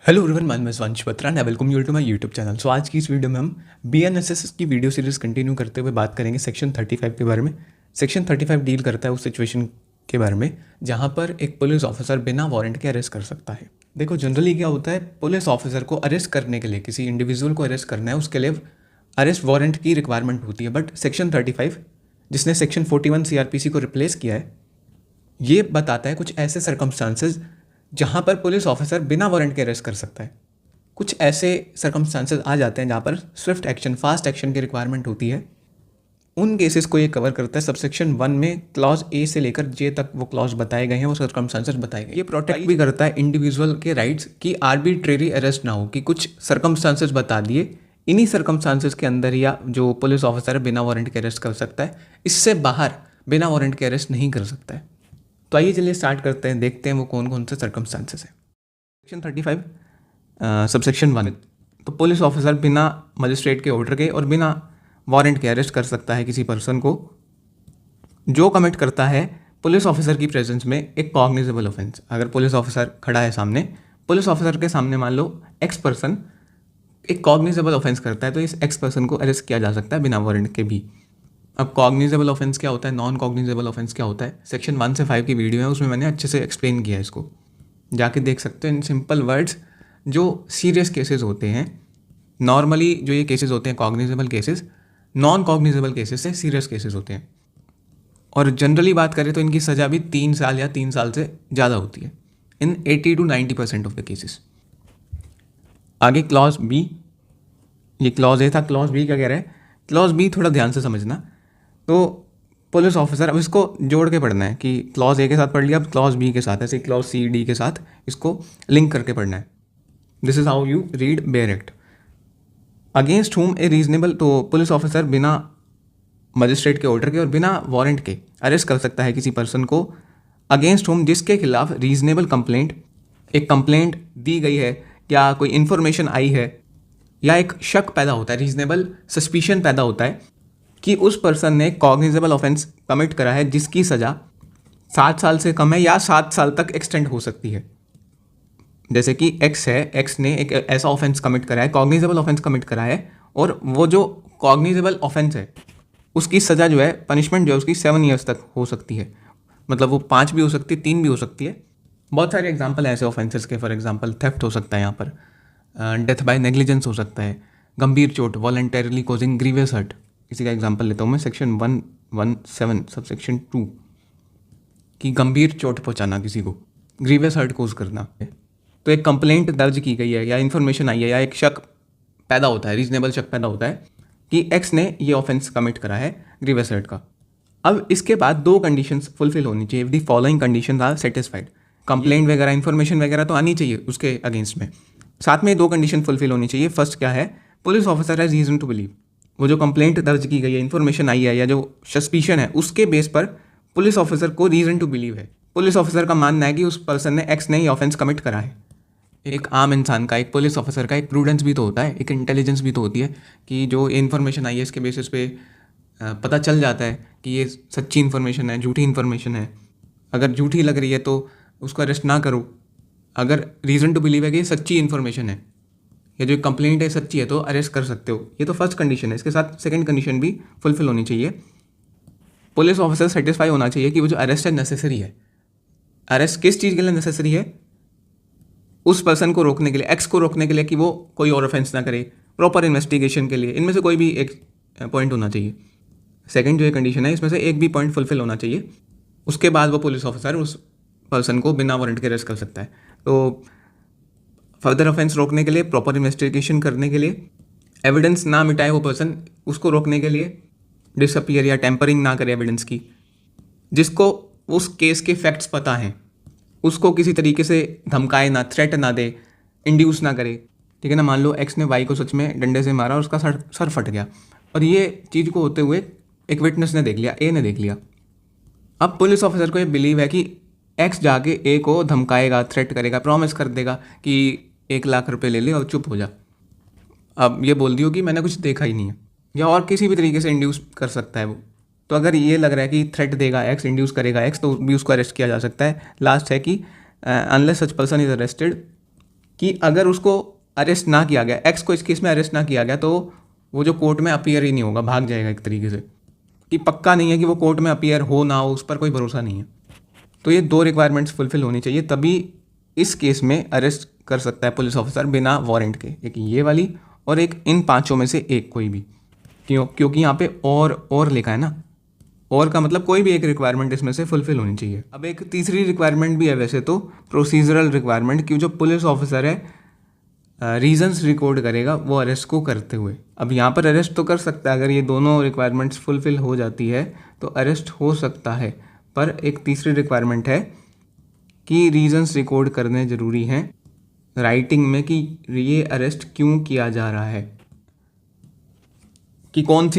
Hello everyone, मैं Shivansh Batra and welcome you to my YouTube channel. So आज की इस वीडियो में हम बीएनएसएस की वीडियो सीरीज कंटिन्यू करते हुए बात करेंगे सेक्शन 35 के बारे में। सेक्शन 35 डील करता है उस सिचुएशन के बारे में जहां पर एक पुलिस ऑफिसर बिना वारंट के अरेस्ट कर सकता है। देखो, जनरली क्या होता है, पुलिस ऑफिसर को अरेस्ट करने के लिए, किसी इंडिविजुअल को अरेस्ट करना है, उसके लिए अरेस्ट वारंट की रिक्वायरमेंट होती है। बट सेक्शन 35 जिसने सेक्शन 41 सीआरपीसी को रिप्लेस किया है, ये बताता है कुछ ऐसे सर्कमस्टांसेस जहां पर पुलिस ऑफिसर बिना वारंट के अरेस्ट कर सकता है। कुछ ऐसे सर्कमस्टांसेस आ जाते हैं जहां पर स्विफ्ट एक्शन, फास्ट एक्शन की रिक्वायरमेंट होती है। उन केसेस को ये कवर करता है। सबसेक्शन 1 में क्लॉज ए से लेकर जे तक वो क्लॉज बताए गए हैं, वो सर्कमस्टांसेस बताए गए। ये प्रोटेक्ट भी करता है इंडिविजुअल के राइट्स कि आर्बिट्रेरी अरेस्ट ना हो, कि कुछ सर्कमस्टांसेस बता दिए, इन्हीं सर्कमस्टांसेस के अंदर या जो पुलिस ऑफिसर है बिना वारंट के अरेस्ट कर सकता है, इससे बाहर बिना वारंट के अरेस्ट नहीं कर सकता है। तो आइए चलिए स्टार्ट करते हैं, देखते हैं वो कौन कौन से सर्कमस्टांसेस हैं। सेक्शन 35 सबसेक्शन 1, तो पुलिस ऑफिसर बिना मजिस्ट्रेट के ऑर्डर के और बिना वारंट के अरेस्ट कर सकता है किसी पर्सन को जो कमिट करता है पुलिस ऑफिसर की प्रेजेंस में एक कॉग्निजेबल ऑफेंस। अगर पुलिस ऑफिसर खड़ा है सामने, पुलिस ऑफिसर के सामने मान लो एक्स पर्सन एक कॉग्निजेबल ऑफेंस करता है, तो इस एक्स पर्सन को अरेस्ट किया जा सकता है बिना वारंट के भी। अब कॉग्निजेबल ऑफेंस क्या होता है, नॉन कॉग्निजेबल ऑफेंस क्या होता है, सेक्शन 1 से 5 की वीडियो है, उसमें मैंने अच्छे से एक्सप्लेन किया है, इसको जाके देख सकते हो इन सिंपल वर्ड्स। जो सीरियस केसेस होते हैं, नॉर्मली जो ये केसेस होते हैं cognizable cases, non cognizable cases से सीरियस केसेस होते हैं। और जनरली बात करें तो इनकी सज़ा भी 3 साल या 3 साल से ज़्यादा होती है इन 80 to 90% ऑफ द केसेस। आगे क्लॉज बी, ये क्लॉज ए था, क्लॉज बी क्या कह रहा है, क्लॉज बी थोड़ा ध्यान से समझना। तो पुलिस ऑफिसर, अब इसको जोड़ के पढ़ना है कि क्लॉज ए के साथ पढ़ लिया, अब क्लॉज बी के साथ, ऐसे क्लॉज सी डी के साथ इसको लिंक करके पढ़ना है। This is how you read bare act. Against हुम ए रीजनेबल, तो पुलिस ऑफिसर बिना मजिस्ट्रेट के ऑर्डर के और बिना वारंट के अरेस्ट कर सकता है किसी पर्सन को अगेंस्ट हुम जिसके खिलाफ रीजनेबल कंप्लेंट, एक कंप्लेंट दी गई है या कोई इन्फॉर्मेशन आई है या एक शक पैदा होता है, रीजनेबल सस्पिशन पैदा होता है कि उस पर्सन ने कॉग्निजेबल ऑफेंस कमिट करा है जिसकी सज़ा 7 साल से कम है या 7 साल तक एक्सटेंड हो सकती है। जैसे कि एक्स है, एक्स ने एक ऐसा ऑफेंस कमिट करा है, कॉग्निजेबल ऑफेंस कमिट करा है, और वो जो कॉग्निजेबल ऑफेंस है उसकी सज़ा जो है, पनिशमेंट जो है उसकी 7 ईयर्स तक हो सकती है। मतलब वो 5 भी हो सकती है, 3 भी हो सकती है। बहुत सारे एग्जाम्पल हैं ऐसे ऑफेंसेस के। फॉर एग्जाम्पल थेफ्ट हो सकता है, यहाँ पर डेथ बाय नेग्लिजेंस हो सकता है, गंभीर चोट, वॉलंटरली कॉजिंग ग्रीवियस हर्ट। इसी का एग्जांपल लेता हूँ मैं, सेक्शन 117 सब सेक्शन 2 कि गंभीर चोट पहुँचाना, किसी को ग्रीवियस हर्ट कोज करना। तो एक कंप्लेंट दर्ज की गई है या इन्फॉर्मेशन आई है या एक शक पैदा होता है, रीजनेबल शक पैदा होता है कि एक्स ने ये ऑफेंस कमिट करा है ग्रीवियस हर्ट का। अब इसके बाद 2 कंडीशंस फुलफिल होनी चाहिए। If the following conditions are satisfied, complaint वगैरह इन्फॉर्मेशन वगैरह तो आनी चाहिए उसके अगेंस्ट में, साथ में 2 कंडीशन फुलफिल होनी चाहिए। फर्स्ट क्या है, police officer has reason to believe, वो जो कंप्लेंट दर्ज की गई है, इन्फॉर्मेशन आई है या जो सस्पिशन है, उसके बेस पर पुलिस ऑफिसर को रीजन टू बिलीव है। पुलिस ऑफिसर का मानना है कि उस पर्सन ने एक्स ने ये ऑफेंस कमिट करा है। एक आम इंसान का, एक पुलिस ऑफिसर का एक प्रूडेंस भी तो होता है, एक इंटेलिजेंस भी तो होती है कि जो इन्फॉर्मेशन आई है इसके बेसिस पे पता चल जाता है कि ये सच्ची इन्फॉर्मेशन है, झूठी इन्फॉर्मेशन है। अगर झूठी लग रही है तो उसको अरेस्ट ना करो, अगर रीज़न टू बिलीव है कि ये सच्ची इन्फॉर्मेशन है, ये जो कंप्लेंट है सच्ची है, तो अरेस्ट कर सकते हो। ये तो फर्स्ट कंडीशन है। इसके साथ सेकंड कंडीशन भी फुलफिल होनी चाहिए। पुलिस ऑफिसर सेटिस्फाई होना चाहिए कि वो जो अरेस्ट है नेसेसरी है। अरेस्ट किस चीज़ के लिए नेसेसरी है, उस पर्सन को रोकने के लिए, एक्स को रोकने के लिए कि वो कोई और ऑफेंस ना करे, प्रॉपर इन्वेस्टिगेशन के लिए। इनमें से कोई भी एक पॉइंट होना चाहिए। सेकेंड जो ये कंडीशन है, इसमें से एक भी पॉइंट फुलफिल होना चाहिए, उसके बाद वो पुलिस ऑफिसर उस पर्सन को बिना वारंट के अरेस्ट कर सकता है। तो फर्दर ऑफेंस रोकने के लिए, प्रॉपर इन्वेस्टिगेशन करने के लिए, एविडेंस ना मिटाए वो पर्सन, उसको रोकने के लिए, डिसअपियर या टेम्परिंग ना करे एविडेंस की, जिसको उस केस के फैक्ट्स पता हैं उसको किसी तरीके से धमकाए ना, थ्रेट ना दे, इंड्यूस ना करे। ठीक है ना, मान लो एक्स ने वाई को सच में डंडे से मारा और उसका सर फट गया, और ये चीज़ को होते हुए एक विटनेस ने देख लिया, ए ने देख लिया। अब पुलिस ऑफिसर को ये बिलीव है कि एक्स जाके ए को धमकाएगा, थ्रेट करेगा, प्रॉमिस कर देगा कि 1 लाख रुपए ले ले और चुप हो जा। अब ये बोल दियो कि मैंने कुछ देखा ही नहीं है, या और किसी भी तरीके से इंड्यूस कर सकता है वो। तो अगर ये लग रहा है कि थ्रेट देगा एक्स, इंड्यूस करेगा एक्स, तो भी उसको अरेस्ट किया जा सकता है। लास्ट है कि unless such person is arrested, कि अगर उसको अरेस्ट ना किया गया, एक्स को इस केस में अरेस्ट ना किया गया, तो वो जो कोर्ट में अपीयर ही नहीं होगा, भाग जाएगा एक तरीके से, कि पक्का नहीं है कि वो कोर्ट में अपीयर हो ना हो, उस पर कोई भरोसा नहीं है। तो ये 2 रिक्वायरमेंट्स फुलफिल होनी चाहिए, तभी इस केस में अरेस्ट कर सकता है पुलिस ऑफिसर बिना वारंट के। एक ये वाली और एक इन 5 में से एक कोई भी, क्योंकि यहाँ पे और लिखा है ना, और का मतलब कोई भी एक रिक्वायरमेंट इसमें से फुलफिल होनी चाहिए। अब एक तीसरी रिक्वायरमेंट भी है वैसे तो, प्रोसीजरल रिक्वायरमेंट, कि जो पुलिस ऑफिसर है रीजंस रिकॉर्ड करेगा वो अरेस्ट को करते हुए। अब यहाँ पर अरेस्ट तो कर सकता है, अगर ये दोनों रिक्वायरमेंट्स फुलफिल हो जाती है तो अरेस्ट हो सकता है, पर एक तीसरी रिक्वायरमेंट है कि रीजंस रिकॉर्ड करने ज़रूरी हैं राइटिंग में, कि ये अरेस्ट क्यों किया जा रहा है, कि कौन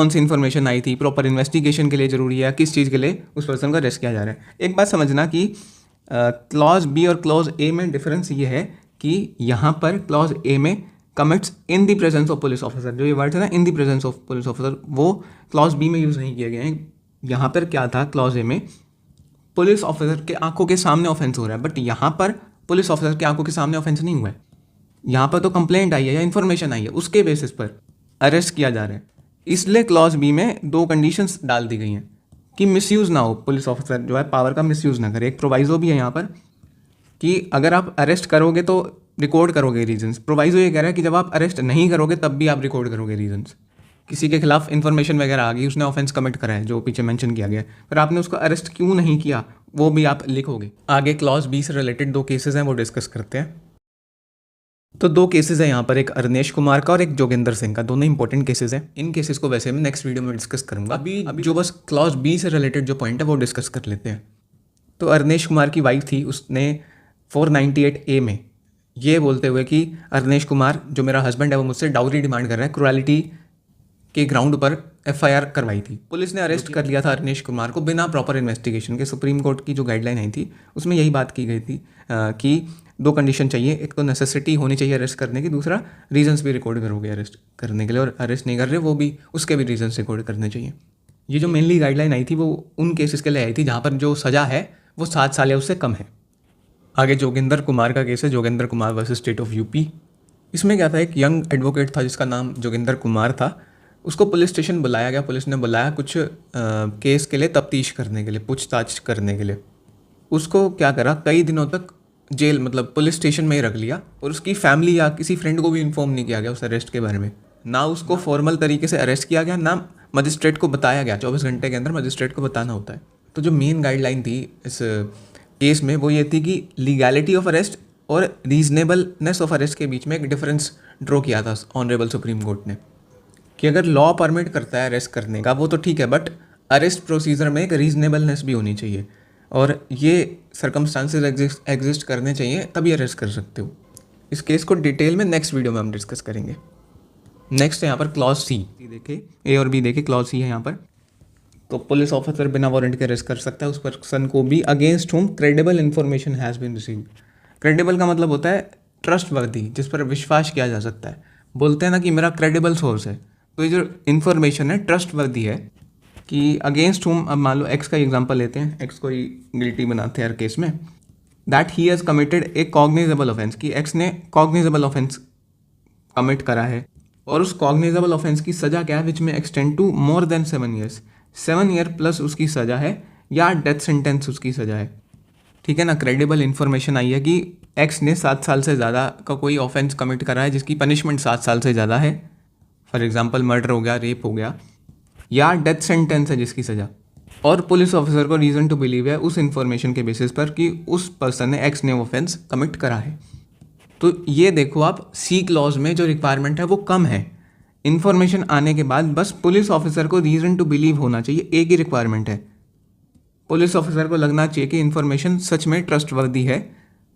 सी इन्फॉर्मेशन आई थी, प्रॉपर इन्वेस्टिगेशन के लिए ज़रूरी है, किस चीज़ के लिए उस पर्सन को अरेस्ट किया जा रहा है। एक बात समझना कि क्लॉज बी और क्लॉज ए में डिफरेंस ये है कि यहाँ पर क्लॉज ए में commits in the presence of police officer, जो ये वर्ड है ना in the presence of police officer, वो क्लॉज बी में यूज़ नहीं किए गए हैं। यहाँ पर क्या था, क्लॉज ए में पुलिस ऑफिसर के आंखों के सामने ऑफेंस हो रहा है, बट यहाँ पर पुलिस ऑफिसर के आंखों के सामने ऑफेंस नहीं हुआ है। यहाँ पर तो कंप्लेंट आई है या इन्फॉर्मेशन आई है, उसके बेसिस पर अरेस्ट किया जा रहा है। इसलिए क्लॉज बी में 2 कंडीशंस डाल दी गई हैं कि मिसयूज़ ना हो, पुलिस ऑफिसर जो है पावर का मिसयूज़ ना करे। एक प्रोवाइजो भी है यहाँ पर कि अगर आप अरेस्ट करोगे तो रिकॉर्ड करोगे रीजंस। प्रोवाइजो ये कह रहा है कि जब आप अरेस्ट नहीं करोगे तब भी आप रिकॉर्ड करोगे रीजंस। किसी के खिलाफ इन्फॉर्मेशन वगैरह आ गई, उसने ऑफेंस कमिट करा है जो पीछे मेंशन किया गया है, पर आपने उसको अरेस्ट क्यों नहीं किया वो भी आप लिखोगे। आगे क्लॉज बी से रिलेटेड 2 केसेस हैं, वो डिस्कस करते हैं। तो 2 केसेस हैं यहाँ पर, एक अरनेश कुमार का और एक जोगिंदर सिंह का, दोनों इंपॉर्टेंट केसेस हैं। इन केसेस को वैसे मैं नेक्स्ट वीडियो में डिस्कस करूंगा। अभी जो बस क्लॉज बी से रिलेटेड जो पॉइंट है वो डिस्कस कर लेते हैं। तो अरनेश कुमार की वाइफ थी, उसने 498A में ये बोलते हुए कि अरनेश कुमार जो मेरा हस्बैंड है वो मुझसे डाउरी डिमांड कर रहा है, क्रुएलिटी के ग्राउंड पर FIR करवाई थी। पुलिस ने अरेस्ट कर लिया था अरनेश कुमार को बिना प्रॉपर इन्वेस्टिगेशन के। सुप्रीम कोर्ट की जो गाइडलाइन आई थी उसमें यही बात की गई थी कि 2 कंडीशन चाहिए, एक तो नेसेसिटी होनी चाहिए अरेस्ट करने की, दूसरा रीजंस भी रिकॉर्ड करोगे अरेस्ट करने के लिए, और अरेस्ट नहीं कर रहे वो भी उसके भी रीजंस रिकॉर्ड करने चाहिए। ये जो मेनली गाइडलाइन आई थी वो उन केसेस के लिए आई थी जहाँ पर जो सज़ा है वो 7 साल या उससे कम है। आगे जोगिंदर कुमार का केस है, Joginder Kumar versus state of UP। इसमें क्या था, एक यंग एडवोकेट था जिसका नाम जोगिंदर कुमार था, उसको पुलिस स्टेशन बुलाया गया। पुलिस ने बुलाया कुछ केस के लिए तफ्तीश करने के लिए, पूछताछ करने के लिए। उसको क्या करा, कई दिनों तक जेल मतलब पुलिस स्टेशन में ही रख लिया, और उसकी फैमिली या किसी फ्रेंड को भी इन्फॉर्म नहीं किया गया उस अरेस्ट के बारे में। ना उसको फॉर्मल तरीके से अरेस्ट किया गया, ना मजिस्ट्रेट को बताया गया। 24 घंटे के अंदर मजिस्ट्रेट को बताना होता है। तो जो मेन गाइडलाइन थी इस केस में वो ये थी कि लीगैलिटी ऑफ अरेस्ट और रीजनेबलनेस ऑफ अरेस्ट के बीच में एक डिफरेंस ड्रॉ किया था ऑनरेबल सुप्रीम कोर्ट ने, कि अगर लॉ परमिट करता है अरेस्ट करने का वो तो ठीक है, बट अरेस्ट प्रोसीजर में एक रीजनेबलनेस भी होनी चाहिए, और ये सर्कमस्टांसेस एग्जिस्ट करने चाहिए तभी अरेस्ट कर सकते हो। इस केस को डिटेल में नेक्स्ट वीडियो में हम डिस्कस करेंगे। नेक्स्ट है यहाँ पर क्लॉज सी, देखे ए और बी देखे, क्लॉज सी है यहाँ पर। तो पुलिस ऑफिसर बिना वारंट के अरेस्ट कर सकता है उस पर्सन को भी against whom credible information has been received. Credible का मतलब होता है ट्रस्टवर्दी, जिस पर विश्वास किया जा सकता है। बोलते हैं ना कि मेरा क्रेडिबल सोर्स है, तो ये जो इन्फॉर्मेशन है ट्रस्टवर्दी है। कि अगेंस्ट हुम, अब मान लो एक्स का एग्जांपल लेते हैं, एक्स को ही गिल्टी बनाते हैं हर केस में, that he has committed A cognizable offence, कि एक्स ने कॉग्निजेबल ऑफेंस कमिट करा है, और उस कॉग्निजेबल ऑफेंस की सज़ा क्या है, which may extend to more than 7 years, 7 year plus उसकी सज़ा है, या डेथ सेंटेंस उसकी सज़ा है। ठीक है ना, क्रेडिबल इन्फॉर्मेशन आई है कि एक्स ने 7 साल से ज़्यादा का कोई ऑफेंस कमिट करा है जिसकी पनिशमेंट 7 साल से ज़्यादा है। फॉर एग्जांपल मर्डर हो गया, रेप हो गया, या डेथ सेंटेंस है जिसकी सज़ा, और पुलिस ऑफिसर को रीज़न टू बिलीव है उस इन्फॉर्मेशन के बेसिस पर कि उस पर्सन ने, एक्स ने ऑफेंस कमिट करा है। तो ये देखो आप, सी क्लॉज में जो रिक्वायरमेंट है वो कम है। इन्फॉर्मेशन आने के बाद बस पुलिस ऑफिसर को रीज़न टू बिलीव होना चाहिए, एक ही रिक्वायरमेंट है। पुलिस ऑफिसर को लगना चाहिए कि इन्फॉर्मेशन सच में ट्रस्टवर्दी है,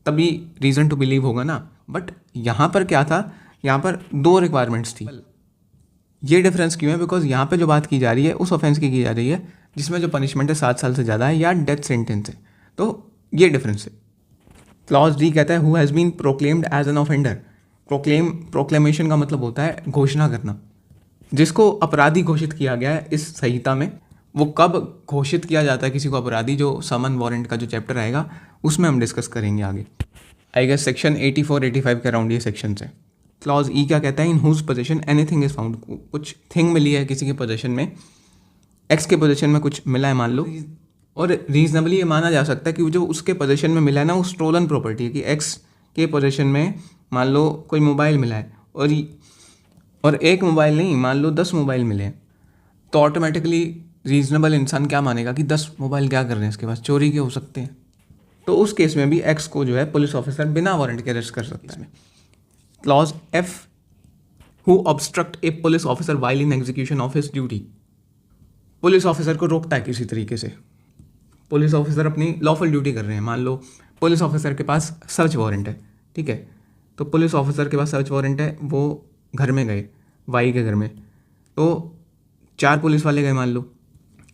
तभी रीज़न टू बिलीव होगा ना। बट यहाँ पर क्या था, यहाँ पर 2 रिक्वायरमेंट्स थी। ये डिफरेंस क्यों है, बिकॉज यहाँ पे जो बात की जा रही है उस ऑफेंस की जा रही है जिसमें जो पनिशमेंट है 7 साल से ज़्यादा है या डेथ सेंटेंस है, तो ये डिफरेंस है। क्लॉज डी कहता है who has been proclaimed as an offender. Proclamation का मतलब होता है घोषणा करना। जिसको अपराधी घोषित किया गया है इस संहिता में, वो कब घोषित किया जाता है किसी को अपराधी, जो समन वारंट का जो चैप्टर आएगा उसमें हम डिस्कस करेंगे आगे। आई गेस सेक्शन 84-85 के अराउंड ये सेक्शन है। क्लॉज ई क्या कहता है, in whose possession anything is found, कुछ थिंग मिली है किसी के पोजीशन में, एक्स के पोजीशन में कुछ मिला है मान लो, और रीजनेबली ये माना जा सकता है कि जो उसके पोजीशन में मिला है ना वो स्टोलन प्रॉपर्टी है, कि एक्स के पोजीशन में मान लो कोई मोबाइल मिला है और एक मोबाइल नहीं, मान लो 10 मोबाइल मिले हैं, तो ऑटोमेटिकली रीजनेबल इंसान क्या मानेगा कि 10 मोबाइल क्या कर रहे हैं इसके पास, चोरी के हो सकते हैं। तो उस केस में भी एक्स को जो है पुलिस ऑफिसर बिना वारंट के अरेस्ट कर सकता है। Clause F, who obstruct A police officer while in execution of his duty, police officer को रोकता है किसी तरीके से, पुलिस ऑफिसर अपनी लॉफुल ड्यूटी कर रहे हैं, मान लो पुलिस ऑफिसर के पास सर्च वारंट है, ठीक है, तो पुलिस ऑफिसर के पास सर्च वारंट है, वो घर में गए, वाई के घर में, तो 4 पुलिस वाले गए मान लो,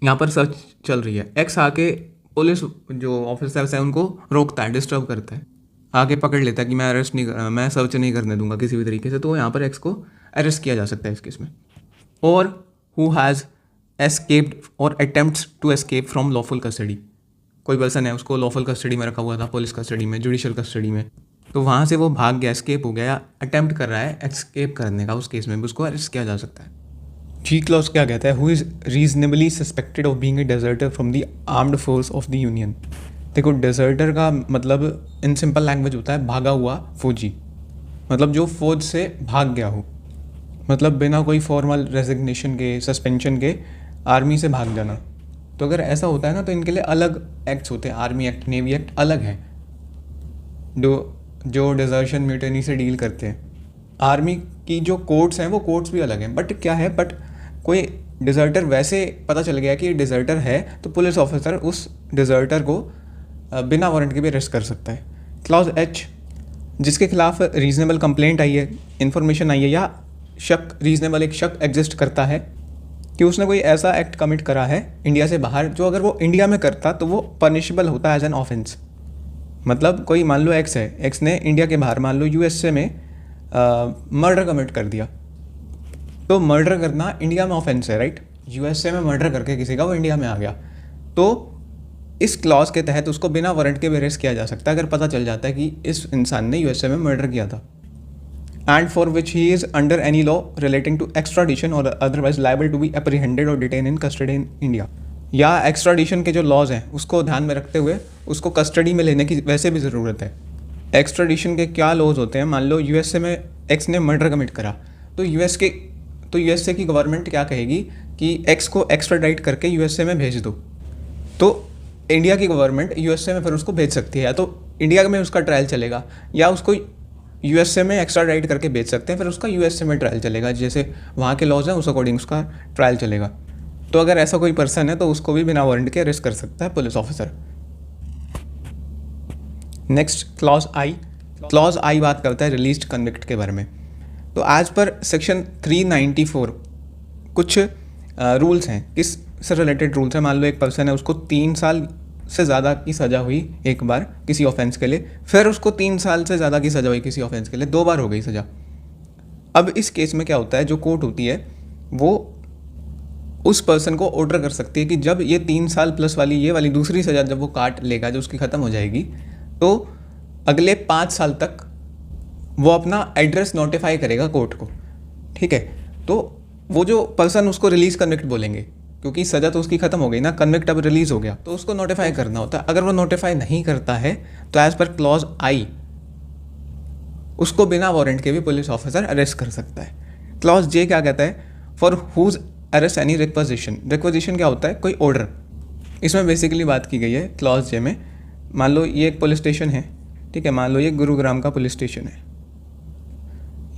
यहाँ पर सर्च चल रही है, एक्स आके पुलिस जो ऑफिसर्स है उनको रोकता है, डिस्टर्ब करता है, आगे पकड़ लेता है कि मैं सर्च नहीं करने दूंगा किसी भी तरीके से, तो यहाँ पर एक्स को अरेस्ट किया जा सकता है इस केस में। और हु हैज़ एस्केप्ड और attempts to escape from lawful custody, कोई पर्सन है उसको लॉफुल कस्टडी में रखा हुआ था, पुलिस कस्टडी में, जुडिशियल कस्टडी में, तो वहाँ से वो भाग गया, एस्केप हो गया या अटेम्प्ट कर रहा है एस्केप करने का, उस केस में भी उसको अरेस्ट किया जा सकता है। जी क्लॉज क्या कहता है, who is reasonably suspected of being a deserter from the armed force of the union. देखो डेजर्टर का मतलब इन सिंपल लैंग्वेज होता है भागा हुआ फौजी, मतलब जो फौज से भाग गया हो, मतलब बिना कोई फॉर्मल रेजिग्नेशन के, सस्पेंशन के आर्मी से भाग जाना। तो अगर ऐसा होता है ना तो इनके लिए अलग एक्ट्स होते हैं, आर्मी एक्ट, नेवी एक्ट अलग हैं जो डिजर्शन म्यूटिनी से डील करते हैं। आर्मी की जो कोर्ट्स हैं वो कोर्ट्स भी अलग हैं, बट क्या है, बट कोई डिज़र्टर वैसे पता चल गया कि डिज़र्टर है तो पुलिस ऑफिसर उस डिज़र्टर को बिना वारंट के भी अरेस्ट कर सकता है। क्लॉज एच, जिसके खिलाफ रीजनेबल कंप्लेंट आई है, इन्फॉर्मेशन आई है या शक, रीजनेबल एक शक एग्जिस्ट करता है कि उसने कोई ऐसा एक्ट कमिट करा है इंडिया से बाहर जो अगर वो इंडिया में करता तो वो पनिशेबल होता है एज एन ऑफेंस। मतलब कोई मान लो एक्स है, एक्स ने इंडिया के बाहर मान लो यूएसए में मर्डर कमिट कर दिया, तो मर्डर करना इंडिया में ऑफेंस है, राइट, यूएसए में मर्डर करके किसी का वो इंडिया में आ गया, तो इस क्लॉज के तहत उसको बिना वारंट के भी अरेस्ट किया जा सकता है अगर पता चल जाता है कि इस इंसान ने यूएसए में मर्डर किया था, and for which he is under any law relating to extradition और otherwise liable to be apprehended और detain in custody in India. या एक्स्ट्राडिशन के जो लॉज हैं उसको ध्यान में रखते हुए उसको कस्टडी में लेने की वैसे भी ज़रूरत है। एक्स्ट्राडिशन के क्या लॉज होते हैं, मान लो यूएसए में एक्स ने मर्डर कमिट करा, तो यूएसए की गवर्नमेंट क्या कहेगी कि एक्स को एक्स्ट्राडाइट करके यूएसए में भेज दो, तो इंडिया की गवर्नमेंट यूएसए में फिर उसको भेज सकती है, या तो इंडिया में उसका ट्रायल चलेगा या उसको यूएसए में एक्स्ट्राडाइट करके भेज सकते हैं, फिर उसका यूएसए में ट्रायल चलेगा, जैसे वहाँ के लॉज हैं उस अकॉर्डिंग उसका ट्रायल चलेगा। तो अगर ऐसा कोई पर्सन है तो उसको भी बिना वारंट के अरेस्ट कर सकता है पुलिस ऑफिसर। नेक्स्ट क्लॉज आई, क्लॉज आई बात करता है रिलीज्ड कन्विक्ट के बारे में। तो एज पर सेक्शन 394 कुछ रूल्स हैं, किस से रिलेटेड रूल्स हैं, मान लो एक पर्सन है उसको 3 साल से ज़्यादा की सज़ा हुई एक बार किसी ऑफेंस के लिए, फिर उसको 3 साल से ज़्यादा की सज़ा हुई किसी ऑफेंस के लिए, 2 बार हो गई सज़ा। अब इस केस में क्या होता है, जो कोर्ट होती है वो उस पर्सन को ऑर्डर कर सकती है कि जब ये 3 साल प्लस वाली ये वाली दूसरी सज़ा जब वो काट लेगा, जो उसकी ख़त्म हो जाएगी, तो अगले 5 साल तक वो अपना एड्रेस नोटिफाई करेगा कोर्ट को, ठीक है। तो वो जो पर्सन उसको रिलीज कन्विक्ट बोलेंगे, क्योंकि सज़ा तो उसकी ख़त्म हो गई ना, कन्विक्ट अब रिलीज़ हो गया, तो उसको नोटिफाई करना होता है। अगर वो नोटिफाई नहीं करता है तो एज पर क्लॉज आई उसको बिना वारंट के भी पुलिस ऑफिसर अरेस्ट कर सकता है। क्लॉज जे क्या कहता है, for whose arrest any requisition. Requisition क्या होता है, कोई ऑर्डर। इसमें बेसिकली बात की गई है क्लॉज जे में, मान लो ये एक पुलिस स्टेशन है, ठीक है, मान लो ये गुरुग्राम का पुलिस स्टेशन है,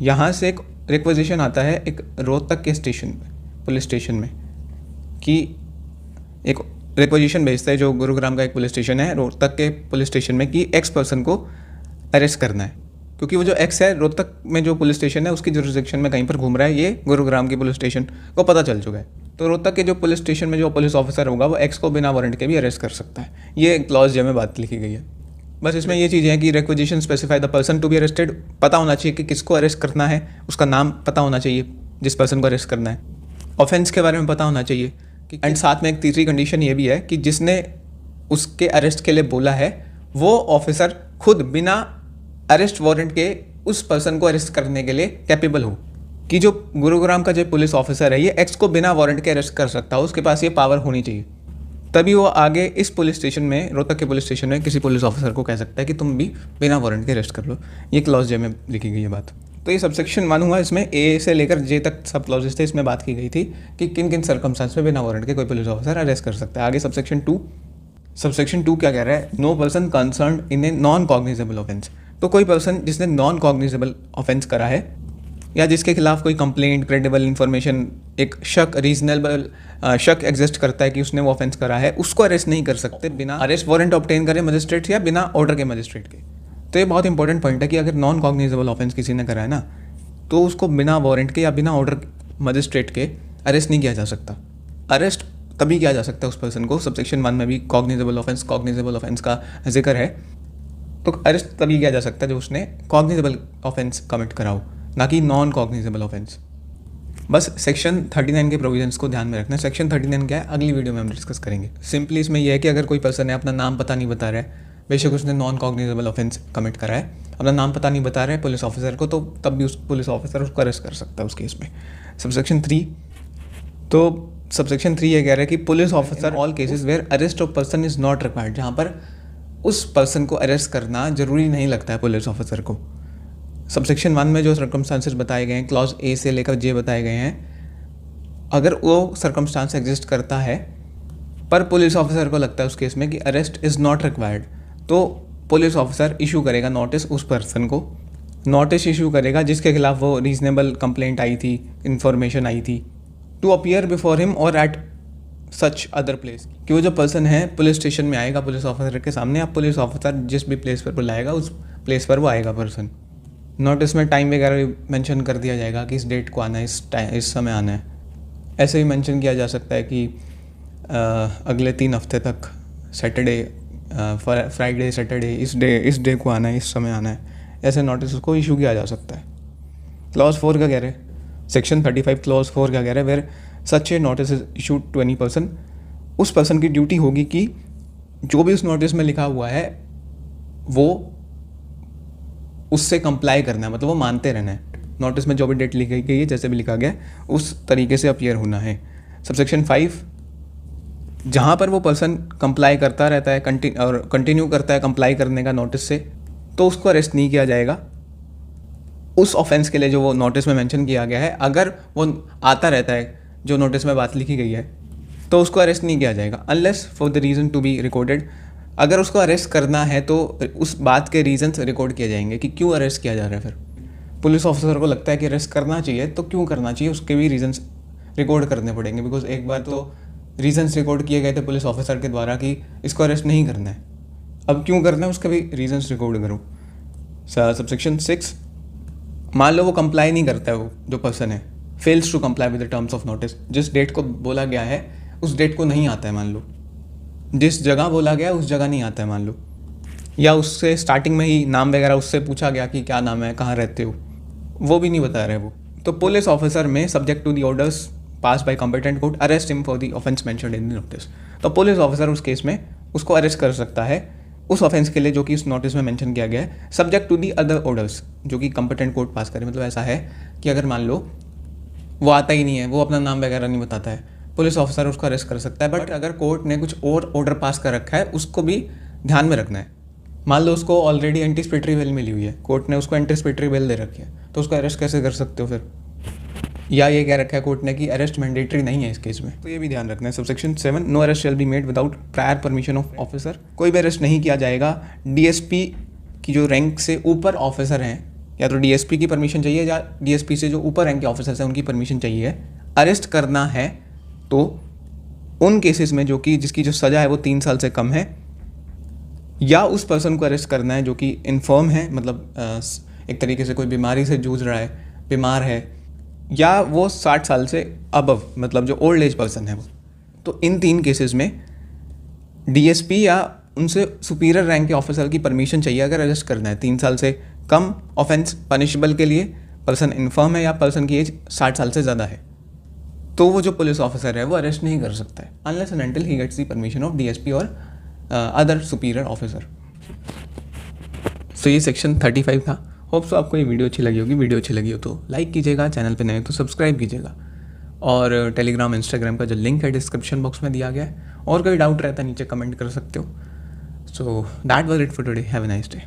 यहाँ से एक रिक्वेजिशन आता है एक रोहतक के स्टेशन पुलिस स्टेशन में कि एक रिक्वेजिशन भेजता है जो गुरुग्राम का एक पुलिस स्टेशन है रोहतक के पुलिस स्टेशन में कि एक्स पर्सन को अरेस्ट करना है, क्योंकि वो जो एक्स है रोहतक में जो पुलिस स्टेशन है उसकी जुरिसडिक्शन में कहीं पर घूम रहा है, ये गुरुग्राम की पुलिस स्टेशन को पता चल चुका है। तो रोहतक के जो पुलिस स्टेशन में जो पुलिस ऑफिसर होगा वो एक्स को बिना वारंट के भी अरेस्ट कर सकता है। ये क्लॉज जे में बात लिखी गई है। बस इसमें ये चीज़ें हैं कि requisition specify the person to be arrested, पता होना चाहिए कि किसको अरेस्ट करना है, उसका नाम पता होना चाहिए जिस पर्सन को अरेस्ट करना है, ऑफेंस के बारे में पता होना चाहिए, एंड साथ में एक तीसरी कंडीशन ये भी है कि जिसने उसके अरेस्ट के लिए बोला है वो ऑफिसर खुद बिना अरेस्ट वारंट के उस पर्सन को अरेस्ट करने के लिए कैपेबल हो, कि जो गुरुग्राम का जो पुलिस ऑफिसर है ये एक्स को बिना वारंट के अरेस्ट कर सकता हो, उसके पास ये पावर होनी चाहिए। तभी वो आगे इस पुलिस स्टेशन में, रोहतक के पुलिस स्टेशन में किसी पुलिस ऑफिसर को कह सकता है कि तुम भी बिना वारंट के अरेस्ट कर लो। ये क्लॉज जे में लिखी गई है बात। तो ये सबसेक्शन 1 हुआ, इसमें ए से लेकर जे तक सब क्लॉजेस थे, इसमें बात की गई थी कि किन किन सर्कमस्टांस में बिना वारंट के कोई पुलिस ऑफिसर अरेस्ट कर सकता है। आगे सबसेक्शन 2 क्या कह रहा है? No person concern in a non cognizable offence. तो कोई पर्सन जिसने नॉन कॉग्निजेबल ऑफेंस करा है या जिसके खिलाफ कोई कंप्लेंट, क्रेडिबल इन्फॉर्मेशन, एक शक, रीजनेबल शक एग्जिस्ट करता है कि उसने वो ऑफेंस करा है, उसको अरेस्ट नहीं कर सकते बिना अरेस्ट वारंट ऑब्टेन करे मजिस्ट्रेट या बिना ऑर्डर के मजिस्ट्रेट के। तो ये बहुत इंपॉर्टेंट पॉइंट है कि अगर नॉन कॉग्निजेबल ऑफेंस किसी ने करा है ना, तो उसको बिना वारंट के या बिना ऑर्डर मजिस्ट्रेट के अरेस्ट नहीं किया जा सकता। अरेस्ट तभी किया जा सकता है उस पर्सन को, सबसेक्शन 1 में भी कॉग्निजेबल ऑफेंस का जिक्र है, तो अरेस्ट तभी किया जा सकता है जब उसने कॉग्निजेबल ऑफेंस कमिट करा हो, ना कि नॉन कॉग्निजेबल ऑफेंस। बस सेक्शन 39 के प्रोविजंस को ध्यान में रखना है। सेक्शन 39 क्या है, अगली वीडियो में हम डिस्कस करेंगे। सिंपली इसमें यह है कि अगर कोई पर्सन है, अपना नाम पता नहीं बता रहा है, बेशक उसने नॉन कॉग्निजेबल ऑफेंस कमिट करा है, अपना नाम पता नहीं बता रहा है पुलिस ऑफिसर को, तो तब भी उस पुलिस ऑफिसर उसको अरेस्ट कर सकता है उस केस में। सबसेक्शन 3 ये कह रहा है कि police officer all cases where arrest of person is not required, जहाँ पर उस पर्सन को अरेस्ट करना जरूरी नहीं लगता है पुलिस ऑफिसर को। सबसेक्शन 1 में जो सर्कमस्टांसेस बताए गए हैं, क्लॉज ए से लेकर जे बताए गए हैं, अगर वो सर्कमस्टांस एग्जिस्ट करता है पर पुलिस ऑफिसर को लगता है उस केस में कि अरेस्ट इज़ नॉट रिक्वायर्ड, तो पुलिस ऑफिसर इशू करेगा नोटिस उस पर्सन को, नोटिस इशू करेगा जिसके खिलाफ वो रीजनेबल कंप्लेंट आई थी, इन्फॉर्मेशन आई थी, टू अपीयर बिफोर हिम और एट सच अदर प्लेस, कि वो जो पर्सन है पुलिस स्टेशन में आएगा पुलिस ऑफिसर के सामने, या पुलिस ऑफिसर जिस भी प्लेस पर बुलाएगा उस प्लेस पर वो आएगा पर्सन। नोटिस में टाइम वगैरह भी मेंशन कर दिया जाएगा कि इस डेट को आना है, इस समय आना है। ऐसे ही मेंशन किया जा सकता है कि अगले 3 हफ्ते तक सैटरडे, फ्राइडे, सैटरडे, इस डे को आना है, इस समय आना है। ऐसे नोटिस को इशू किया जा सकता है। क्लॉज 4 क्या कह रहे हैं? सेक्शन 35 क्लॉज 4 क्या कह रहे हैं? Where such a notice is issued to any person, उस पर्सन की ड्यूटी होगी कि जो भी उस नोटिस में लिखा हुआ है वो उससे कंप्लाई करना है, मतलब वो मानते रहना है। नोटिस में जो भी डेट लिखी गई है, जैसे भी लिखा गया उस तरीके से अपीयर होना है। सबसेक्शन 5, जहाँ पर वो पर्सन कंप्लाई करता रहता है कंटिन्यू करता है कंप्लाई करने का नोटिस से, तो उसको अरेस्ट नहीं किया जाएगा उस ऑफेंस के लिए जो वो नोटिस में मेंशन किया गया है। अगर वो आता रहता है जो नोटिस में बात लिखी गई है, तो उसको अरेस्ट नहीं किया जाएगा unless for the reason to be recorded. अगर उसको अरेस्ट करना है तो उस बात के रीजंस रिकॉर्ड किए जाएंगे कि क्यों अरेस्ट किया जा रहा है। फिर पुलिस ऑफिसर को लगता है कि अरेस्ट करना चाहिए, तो क्यों करना चाहिए उसके भी रीजंस रिकॉर्ड करने पड़ेंगे, बिकॉज एक बार तो रीजंस रिकॉर्ड किए गए थे पुलिस ऑफिसर के द्वारा कि इसको अरेस्ट नहीं करना है, अब क्यों करना है उसके भी रीजंस रिकॉर्ड करो। सबसेक्शन 6, मान लो वो कंप्लाई नहीं करता है, वो जो पर्सन है fails to comply with the terms of notice, जिस डेट को बोला गया है उस डेट को नहीं आता है, मान लो जिस जगह बोला गया उस जगह नहीं आता है मान लो, या उससे स्टार्टिंग में ही नाम वगैरह उससे पूछा गया कि क्या नाम है, कहाँ रहते हो, वो भी नहीं बता रहे वो, तो police officer may subject to the orders pass by competent court arrest him for the offence mentioned in the notice. तो पुलिस ऑफिसर उस केस में उसको अरेस्ट कर सकता है उस ऑफेंस के लिए जो कि उस नोटिस में मेंशन किया गया है, subject to the other orders जो कि कॉम्पिटेंट कोर्ट पास करे। मतलब ऐसा है कि अगर मान लो वो आता ही नहीं है, वो अपना नाम वगैरह नहीं बताता है, पुलिस ऑफिसर उसको अरेस्ट कर सकता है। बट अगर कोर्ट ने कुछ और ऑर्डर पास कर रखा है उसको भी ध्यान में रखना है। मान लो उसको ऑलरेडी एंटीसिपेटरी बेल मिली हुई है, कोर्ट ने उसको एंटीसिपेटरी बेल दे रखी है, तो उसको अरेस्ट कैसे कर सकते हो फिर? या ये कह रखा है कोर्ट ने कि अरेस्ट मैंडेटरी नहीं है इस केस में, तो ये भी ध्यान रखना है। Subsection 7, no arrest shall be made without prior permission of officer. कोई भी अरेस्ट नहीं किया जाएगा डीएसपी की जो रैंक से ऊपर ऑफिसर हैं, या तो डीएसपी की परमिशन चाहिए या डीएसपी से जो ऊपर रैंक के ऑफिसर्स हैं उनकी परमिशन चाहिए। अरेस्ट करना है तो उन केसेस में जो कि जिसकी जो सज़ा है वो 3 साल से कम है, या उस पर्सन को अरेस्ट करना है जो कि इन्फर्म है, मतलब एक तरीके से कोई बीमारी से जूझ रहा है, बीमार है, या वो 60 साल से अबव, मतलब जो ओल्ड एज पर्सन है वो। तो इन 3 केसेस में डीएसपी या उनसे सुपीरियर रैंक के ऑफिसर की परमिशन चाहिए अगर अरेस्ट करना है। 3 साल से कम ऑफेंस पनिशेबल के लिए, पर्सन इन्फर्म है या पर्सन की एज 60 साल से ज़्यादा है, तो वो जो पुलिस ऑफिसर है वो अरेस्ट नहीं कर सकता है unless and until he gets the permission of DSP और अदर सुपीरियर ऑफिसर। सो ये सेक्शन 35 था। होप सो आपको ये वीडियो अच्छी लगी होगी। वीडियो अच्छी लगी हो तो लाइक कीजिएगा, चैनल पे नए हो तो सब्सक्राइब कीजिएगा, और टेलीग्राम इंस्टाग्राम का जो लिंक है डिस्क्रिप्शन बॉक्स में दिया गया है। और कोई डाउट रहता है नीचे कमेंट कर सकते हो। So that was it for today. Have a nice day.